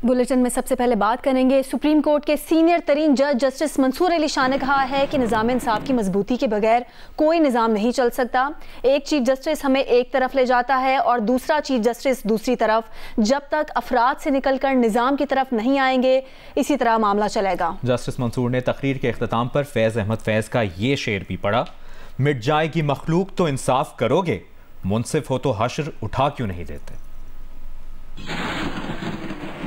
Bulletin में सबसे पहले बात करेंगे सुप्रीम कोर्ट के सीनियर तरीन जज जस्टिस मंसूर अली शाह ने कहा है कि निज़ाम इंसाफ की मजबूती के बगैर कोई निज़ाम नहीं चल सकता। एक चीफ जस्टिस हमें एक तरफ ले जाता है और दूसरा चीफ जस्टिस दूसरी तरफ। जब तक अफराद से निकलकर निज़ाम की तरफ नहीं आएंगे इसी तरह मामला चलेगा। जस्टिस मंसूर ने तकरीर के इख्तिताम पर फैज़ अहमद फैज़ का ये शेर भी पढ़ा, मिट जाएगी मखलूक तो इंसाफ करोगे, मुनसिफ हो तो हश्र उठा क्यों नहीं देते।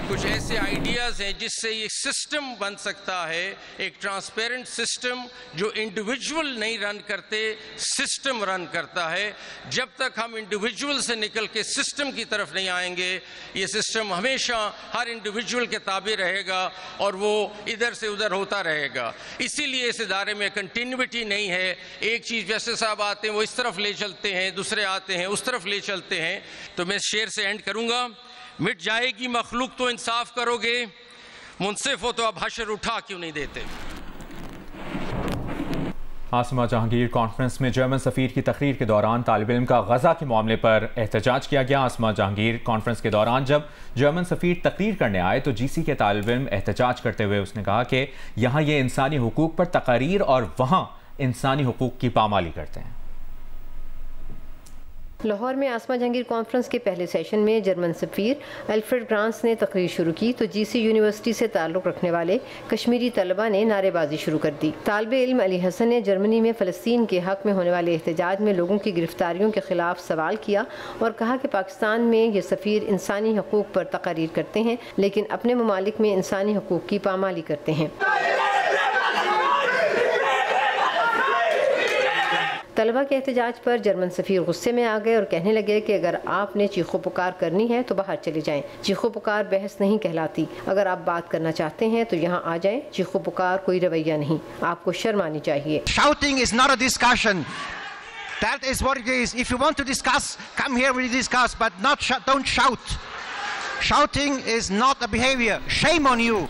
कुछ ऐसे आइडियाज़ हैं जिससे ये सिस्टम बन सकता है, एक ट्रांसपेरेंट सिस्टम जो इंडिविजुअल नहीं रन करते, सिस्टम रन करता है। जब तक हम इंडिविजुअल से निकल के सिस्टम की तरफ नहीं आएंगे ये सिस्टम हमेशा हर इंडिविजुअल के ताबे रहेगा और वो इधर से उधर होता रहेगा। इसीलिए इस इदारे में कंटिन्यूटी नहीं है। एक चीज़ जैसे साहब आते हैं वो इस तरफ ले चलते हैं, दूसरे आते हैं उस तरफ ले चलते हैं। तो मैं शेर से एंड करूँगा, मिट जाएगी मखलूक तो इंसाफ करोगे, मुनसिफ हो तो अब हश्र उठा क्यों नहीं देते। आसमा जहांगीर कॉन्फ्रेंस में जर्मन सफ़ीर की तकरीर के दौरान तालिब इल्म का गजा के मामले पर एहतजाज किया गया। आसमा जहांगीर कॉन्फ्रेंस के दौरान जब जर्मन सफ़ीर तकरीर करने आए तो जीसी के तालिब इल्म एहतजाज करते हुए उसने कहा कि यहाँ ये इंसानी हुकूक पर तकरीर और वहाँ इंसानी हुकूक की पामाली करते हैं। लाहौर में आसमा जहांगीर कॉन्फ्रेंस के पहले सेशन में जर्मन सफ़ीर अल्फ्रेड ग्रांस ने तकरीर शुरू की तो जीसी यूनिवर्सिटी से ताल्लुक़ रखने वाले कश्मीरी तलबा ने नारेबाजी शुरू कर दी। तालिब इल्म अली हसन ने जर्मनी में फ़लस्तीन के हक़ में होने वाले एहतजाज में लोगों की गिरफ्तारियों के ख़िलाफ़ सवाल किया और कहा कि पाकिस्तान में ये सफ़ीर इंसानी हकूक़ पर तकरीर करते हैं लेकिन अपने ममालिक में इंसानी हकूक़ की पामाली करते हैं। तलबा के एहतजाज पर जर्मन सफ़ीर गुस्से में आ गए और कहने लगे कि अगर आपने चीखो पुकार करनी है तो बाहर चले जाएं। चीखो पुकार बहस नहीं कहलाती। अगर आप बात करना चाहते हैं तो यहाँ आ जाएं। चीखो पुकार कोई रवैया नहीं, आपको शर्म आनी चाहिए। Shouting is not a discussion. That is what it is. If you want to discuss, come here, we discuss, but don't shout. Shouting is not a behavior. Shame on you.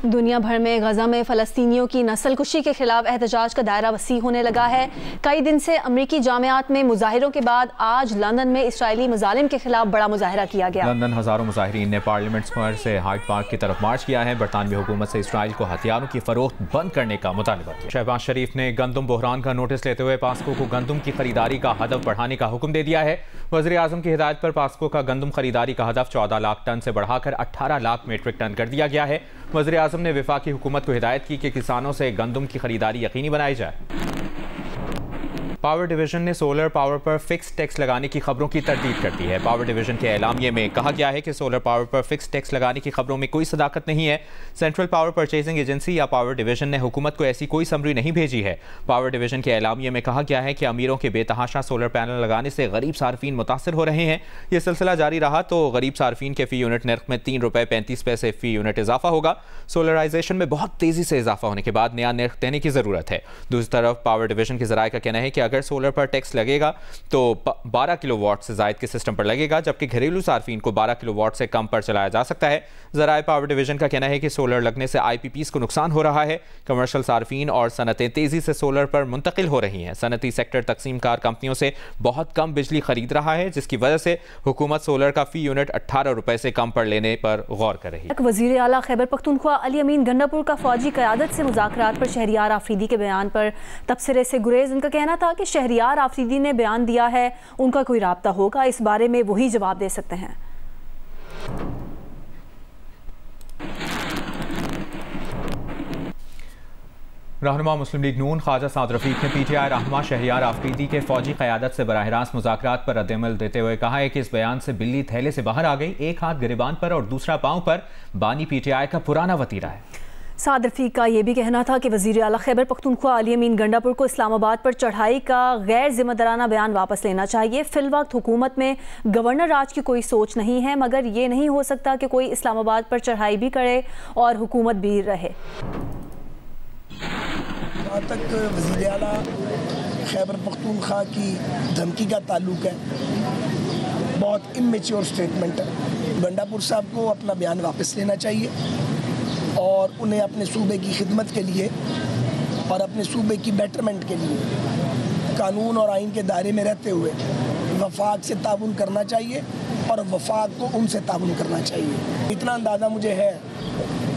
दुनिया भर में गजा में फ़लस्तीनियों की नस्लकुशी के खिलाफ एहतजाज का दायरा वसी होने लगा है। कई दिन से अमरीकी जामियात में मुजाहिरों के बाद आज लंदन में इसराइली मज़ालिम के खिलाफ बड़ा मुजाहिरा किया गया। लंदन हज़ारों मुजाहिरीन ने पार्लियामेंट स्क्वायर से हाइड पार्क की तरफ मार्च किया है। बरतानवी हुकूमत से इसराइल को हथियारों की फरोख्त बंद करने का मुतालबा किया। शहबाज शरीफ ने गंदम बहरान का नोटिस लेते हुए पास्को को गंदम की खरीदारी का हदफ बढ़ाने का हुक्म दे दिया है। वज़ीर आज़म की हिदायत पर पास्को का गंदम खरीदारी का हदफ 14 लाख टन से बढ़ाकर 18 लाख मीट्रिक टन कर दिया गया है। वज़ीर आज़म ने वफाकी हुकूमत को हिदायत की कि किसानों से गंदम की खरीदारी यकीनी बनाई जाए। पावर डिवीजन ने सोलर पावर पर फिक्स टैक्स लगाने की खबरों की तरदीद कर दी है। पावर डिवीजन के एलामिये में कहा गया है कि सोलर पावर पर फिक्स टैक्स लगाने की खबरों में कोई सदाकत नहीं है। सेंट्रल पावर परचेजिंग एजेंसी या पावर डिवीजन ने हुकूमत को ऐसी कोई समरी नहीं भेजी है। पावर डिवीजन के एलामिये में कहा गया है कि अमीरों के बेतहाशा सोलर पैनल लगाने से गरीब सार्फिन मुतासर हो रहे हैं। यह सिलसिला जारी रहा तो गरीब सार्फिन के फ़ी यूनिट नर्ख में ₹3.35 फ़ी यूनिट इजाफा होगा। सोलराइजेशन में बहुत तेज़ी से इजाफा होने के बाद नया नर्ख देने की ज़रूरत है। दूसरी तरफ पावर डिवीजन के ज़राए का कहना है कि अगर सोलर पर टैक्स लगेगा तो 12 किलोवाट से जायद के सिस्टम पर लगेगा, जबकि घरेलू सार्फिन को 12 किलोवाट से कम पर चलाया जा सकता है। ज़राए पावर डिवीजन का कहना है कि सोलर लगने से IPPs को नुकसान हो रहा है। कमर्शियल सार्फिन और सनतें तेज़ी से सोलर पर मुंतकिल हो रही हैं। सनती सेक्टर तकसीम कार कंपनियों से बहुत कम बिजली खरीद रहा है, जिसकी वजह से हुकूमत सोलर का फ़ी यूनिट 18 रुपए से कम पर लेने पर गौर कर रही है। वज़ीर आला खैबर पख्तूनख्वा अली अमीन गंडापुर का फौजी क़यादत से मुज़ाकरात पर शहरियार आफरीदी के बयान पर तबसरे से गुरेज। उनका कहना था कि शहरियार आफरीदी ने बयान दिया है, उनका कोई राब्ता होगा, इस बारे में वही जवाब दे सकते हैं। रहनुमा मुस्लिम लीग नून ख्वाजा साद रफीक ने PTI रहनुमा शहरियार आफरीदी के फौजी क़यादत से बराह रास्त मुज़ाकरात पर रद्द-ए-अमल देते हुए कहा है कि इस बयान से बिल्ली थैले से बाहर आ गई। एक हाथ गिरबान पर और दूसरा पाँव पर बानी PTI का पुराना वतीरा है। साद रफीक का यह भी कहना था कि वज़ीर आला खैबर पख्तूनख्वा अली अमीन गंडापुर को इस्लामाबाद पर चढ़ाई का गैर जिम्मेदाराना बयान वापस लेना चाहिए। फिलवक्त हुकूमत में गवर्नर राज की कोई सोच नहीं है, मगर ये नहीं हो सकता कि कोई इस्लामाबाद पर चढ़ाई भी करे और हुकूमत भी रहे। जहाँ तक वज़ीर आला खैबर पख्तूनख्वा की धमकी का ताल्लुक है, बहुत इमेच्योर स्टेटमेंट है। गंडापुर साहब को अपना बयान वापस लेना चाहिए और उन्हें अपने सूबे की खिदमत के लिए और अपने सूबे की बेटरमेंट के लिए कानून और आइन के दायरे में रहते हुए वफाक से ताउन करना चाहिए और और वफाक को उनसे ताउन करना चाहिए। इतना अंदाज़ा मुझे है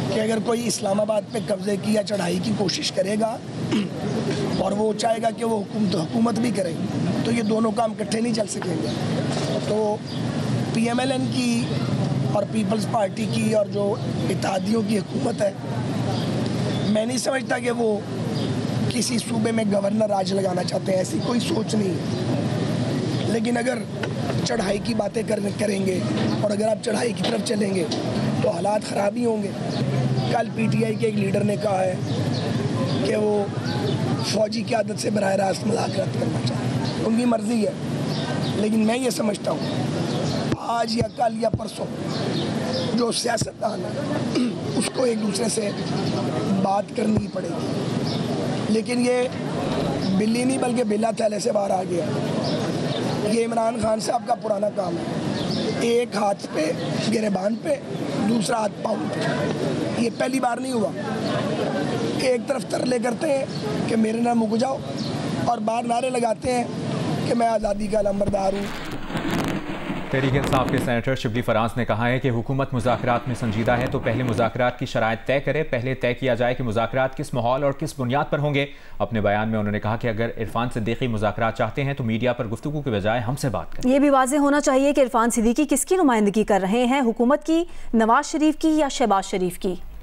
कि अगर कोई इस्लामाबाद पे कब्ज़े की या चढ़ाई की कोशिश करेगा और वो चाहेगा कि वो हुकूमत भी करे, तो ये दोनों काम इकट्ठे नहीं चल सकेंगे। तो PMLN की और पीपल्स पार्टी की और जो इत्तेहादियों की हुकूमत है, मैं नहीं समझता कि वो किसी सूबे में गवर्नर राज लगाना चाहते हैं, ऐसी कोई सोच नहीं है। लेकिन अगर चढ़ाई की बातें करेंगे और अगर आप चढ़ाई की तरफ चलेंगे तो हालात ख़राब ही होंगे। कल PTI के एक लीडर ने कहा है कि वो फ़ौजी की आदत से बराह रास्त मुलाकात करना चाहते हैं, उनकी मर्ज़ी है। लेकिन मैं ये समझता हूँ आज या कल या परसों जो सियासतदान है उसको एक दूसरे से बात करनी पड़ेगी। लेकिन ये बिल्ली नहीं बल्कि बिल्ला थैले से बाहर आ गया। ये इमरान खान साहब का पुराना काम है, एक हाथ पे गिरेबान पे, दूसरा हाथ पाँव पे। ये पहली बार नहीं हुआ। एक तरफ तरले करते हैं कि मेरे नाम मुक जाओ और बाहर नारे लगाते हैं कि मैं आज़ादी का लंबरदार हूँ। तहरीक इंसाफ के सेनेटर शिबली फराज ने कहा है कि हुकूमत मुज़ाकरात में संजीदा है, तो पहले मुज़ाकरात की शराइत तय करे, पहले तय किया जाए कि मुज़ाकरात किस माहौल और किस बुनियाद पर होंगे। अपने बयान में उन्होंने कहा कि अगर इरफान सिद्दीकी मुज़ाकरात चाहते हैं तो मीडिया पर गुफ्तगू के बजाय हमसे बात करें। ये भी वाज़ेह होना चाहिए कि इरफान सिद्दीकी किसकी नुमाइंदगी कर रहे हैं, हुकूमत की, नवाज शरीफ की या शहबाज शरीफ की।